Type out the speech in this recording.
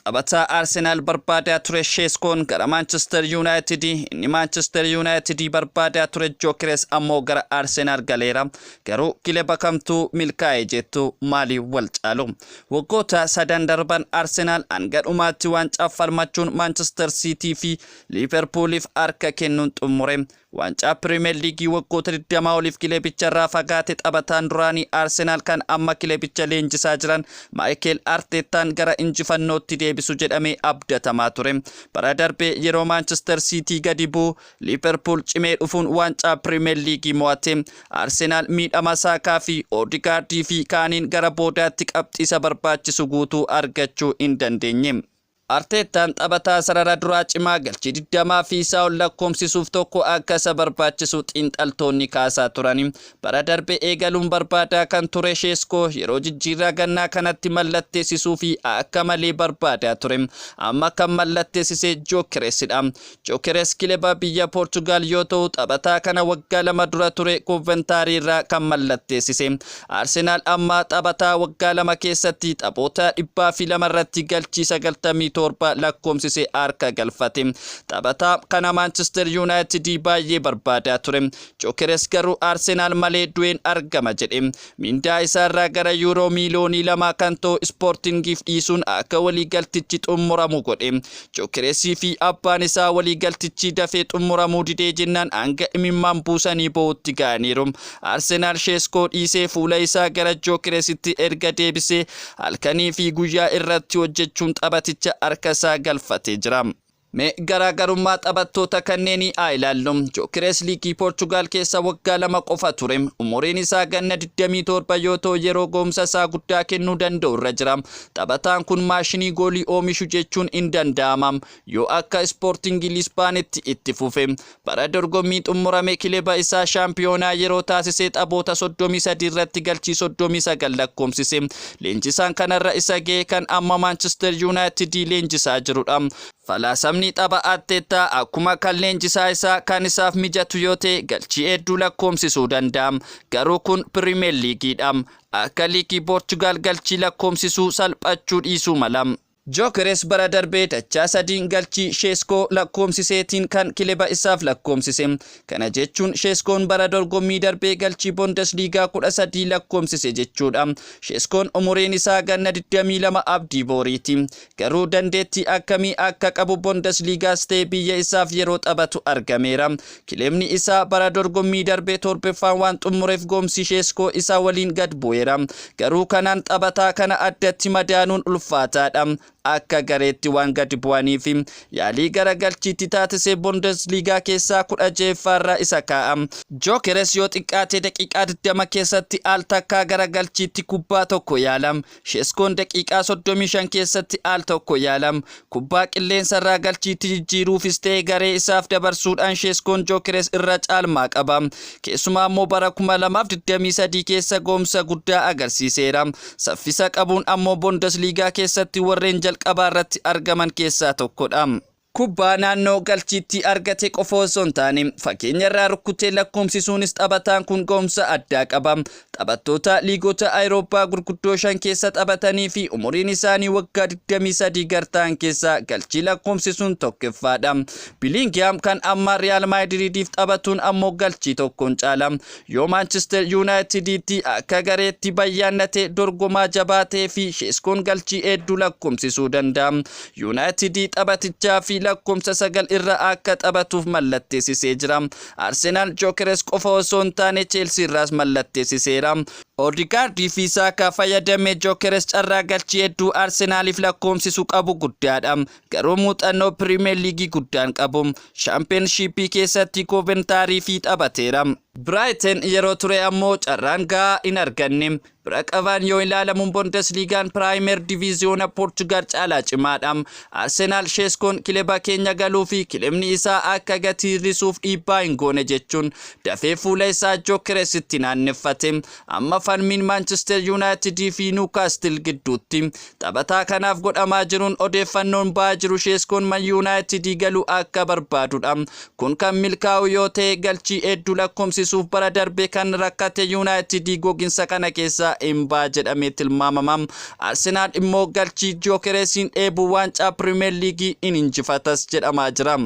Taphataa Arsenal barbaadaa ture Sheeskoon gara Manchester United, inni Manchester United barbaadaa ture Gyökeres ammoo gara Arsenal galeera. Garuu kilaba kamtuu milkaa'e jettu maali wal caalu? Waggoota sadan darban Arsenal hanga dhumaatti waancaa falmachuun Manchester City fi Liverpooliif harka kennuun xumure. Waancaa Premier League waggoota 20 oliif kilabicharraa fagaate taphataan duraanii Arsenal kan amma kilabicha leenjisaa jiran Mikel Artetaan gara injifannootti deebisu jedhamee abdatamaa ture. Bara darbee yeroo Manchester City gadi bu'u Liverpool cimee dhufuun waancaa Premier League mo'ate. Arsenal miidhama Saakaa fi Odegaard fi kaaniin gara boodaatti qabxiisa barbaachisu guutuu argachuu hin dandeenye. Artetaan taphataa sarara duraa cimaa galchii 20 fi isaa ol lakkoomsisuuf tokko akka isa barbaachisu xiinxaltoonni kaasaa turani. Bara darbee eegaluun barbaadaa kan ture Sheeskoo yeroo jijjiirraa gannaa kanatti mallatteessisuu fi akka malee barbaadaa ture. Amma kan mallatteessise Gyökeresidha. Gyökeres kilaba biyya Portugal yoo ta'u taphataa kana waggaa 2 dura ture Coventry irraa kan mallatteessise. Arsenal amma taphataa waggaa 2 keessatti taphoota 102 irratti galchii 97 lakkoomsise harka galfate. Taphataa kana Manchester United baay'ee barbaadaa ture. Gyökeres garuu Arsenal malee du'een argama jedhe. Mindaa isaarraa gara Euro miliyoonii 2 kan ta'u Sportingiif dhiisuun akka waliigaltichi xumuramu godhe. Gyökeresii fi abbaan isaa waliigaltichi dafee xumuramuu didee jennaan hanga imimmaan buusanii bo'utti ga'aniiru. Arsenal Sheeskoo dhiisee fuula isaa gara Gyökeresitti erga deebisee halkanii fi guyyaa irratti hojjechuun taphaticha harkasaa galfatee jira. Mee garaagarummaa taphattoota kanneenii haa ilaallu. Gyökeres liigii Portugal keessa waggaa 2 qofa ture. Umuriin isaa ganna 27 yoo ta'u yeroo ga'umsa isaa guddaa kennuu danda'u irra jira. Taphataan kun maashinii goolii oomishu jechuun hin danda'amam yoo akka Sporting Lisbaanitti itti fufe. Bara dorgommii xumurame kilaba isaa shaampiyoonaa yeroo taasisee taphoota 33 irratti galchii 39 lakkoomsise. Leenjisaan kanarra isa ga'e kan amma Manchester United leenjisaa jirudha. Falaasamni tapha Artetaa akkuma kan leenjisaa isaa kan isaaf mijatu yoo ta'e galchii hedduu lakkoomsisuu danda'a. Garuu kun Premier Leagueedha. Akka liigii Portugal galchii lakkoomsisuu salphachuu dhiisuu mala. Gyökeres bara darbee dachaa 3 galchii Sheeskoo lakkoomsiseetiin kan kilaba isaaf lakkoomsise. Kana jechuun Sheeskoon bara dorgommii darbee galchii Bundesliga 13 lakkoomsise jechuudha. Sheeskoon umuriin isaa ganna 22 abdii booriiti. Garuu dandeettii akkamii akka qabu Bundesligaas ta'e biyya isaaf yeroo taphatu argameera. Kilabni isaa bara dorgommii darbee torbeeffaan waan xumureef goomsi Sheeskoo isaa waliin gad bu'eera. Garuu kanaan taphataa kana addatti madaanuun ulfaataadha. Akka gareetti waan gadi bu'aniif yaalii gara galchiitti taasisee Bundesliga keessaa 16ffaarraa isa kaa'a. Gyökeres yoo xiqqaate daqiiqaa 20 keessatti al takkaa gara galchiitti kubbaa tokko yaalam. Sheeskoon daqiiqaa 35 keessatti al tokko yaalam. Kubbaa qilleensarraa galchiitti jijjiiruufis ta'e garee isaaf dabarsuudhaan Sheeskoon Gyökeres irra caalmaa qaba. Keessumaa immoo bara 2023 keessa goomsa guddaa agarsiiseera. Saffisa qabuun ammoo Bundesliga keessatti warreen jalqabaa irratti argaman keessaa tokkodha. Kubbaa naannoo galchiitti argate qofa osoo hin taane fakkeenya irraa rukkutee lakkoomsisuunis taphataan kun ga'umsa addaa qaba. Taphattoota liigota Awurooppaa gurguddoo 5 keessa taphatanii fi umuriin isaanii waggaa 23 gartaan keessa galchii lakkoomsisuun tokkoffaadha. Bellingham kan amma Real Madridiif taphatuun ammoo galchii tokkoon caala. Yoo Manchester Uniteditti akka gareetti bayyaannate dorgomaa jabaa ta'ee fi Sheeskoon galchii hedduu lakkoomsisuu danda'a. United taphatichaa fi lakkoomsa 9 irra akka taphatuuf mallatteessisee jira. Arsenal Gyökeres qofa osoo hin taane Chelsea irraas mallatteessiseera. Odegaard fi Saakaa fayyadamee Gyökeres carraa galchii hedduu Arsenaliif lakkoomsisuu qabu guddaadha. Garuu muuxannoo Premier League guddaan qabu. Championship keessatti Coventry fi taphateera. Brighton yeroo ture ammoo carraan gahaa hin arganne. Bira qabaan yoo ilaalamuun Bundesligaan Premier Diviziyoona Portugal caalaa cimaadha. Arsenal Sheeskoon kilaba keenya galuu fi kilabni isaa akka gatii hir'isuuf dhiibbaa hin goone jechuun dafee fuula isaa Gyökeresitti naanneffate. Amma falmiin Manchester United fi Newcastle gidduutti. Taphataa kanaaf godhamaa jiruun odeeffannoon ba'aa jiru Sheeskoon Man United galuu akka barbaadudha. Kun kan milkaa'u yoo ta'e galchii hedduu lakkoomsisuu deemsisuuf bara darbe kan rakkate United gogiinsa kana keessa hin baa jedhamee tilmaamama. Arsenal immoo galchii Gyökeresin dheebuu waancaa Premier League in injifatas jedhamaa jira.